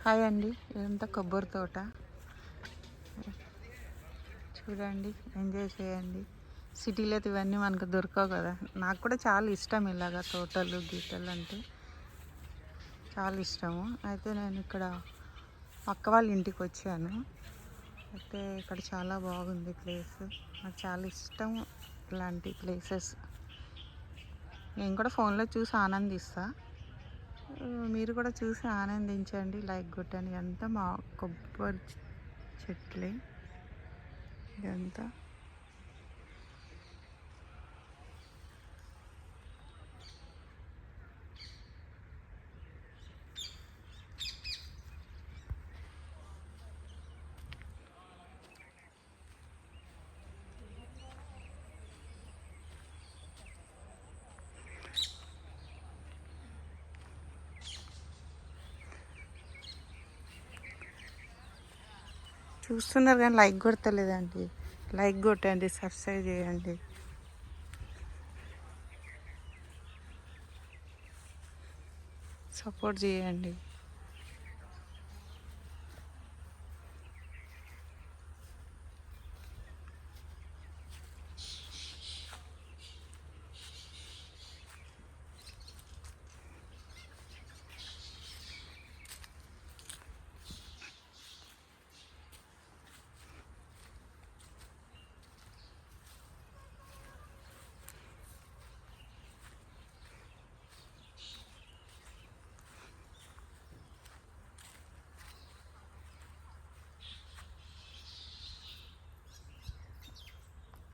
Hi అండి, ఇదంతా కొబ్బరి తోట చూడండి, ఎంజాయ్ చేయండి. సిటీలో అయితే ఇవన్నీ మనకు దొరకవు కదా. నాకు కూడా చాలా ఇష్టం ఇలాగా తోటలు గీతలు అంటే చాలా ఇష్టము. అయితే నేను ఇక్కడ పక్క వాళ్ళ ఇంటికి వచ్చాను. అయితే ఇక్కడ చాలా బాగుంది ప్లేస్. నాకు చాలా ఇష్టం ఇలాంటి ప్లేసెస్. నేను కూడా ఫోన్లో చూసి ఆనందిస్తా. మీరు కూడా చూసి ఆనందించండి, లైక్ కొట్టండి. అంతా మా కొబ్బరి చెట్లే ఇదంతా. చూస్తున్నారు కానీ లైక్ కొడతలేదండి. లైక్ కొట్టండి, సబ్స్క్రైబ్ చేయండి. సపోర్ట్ చేయండి.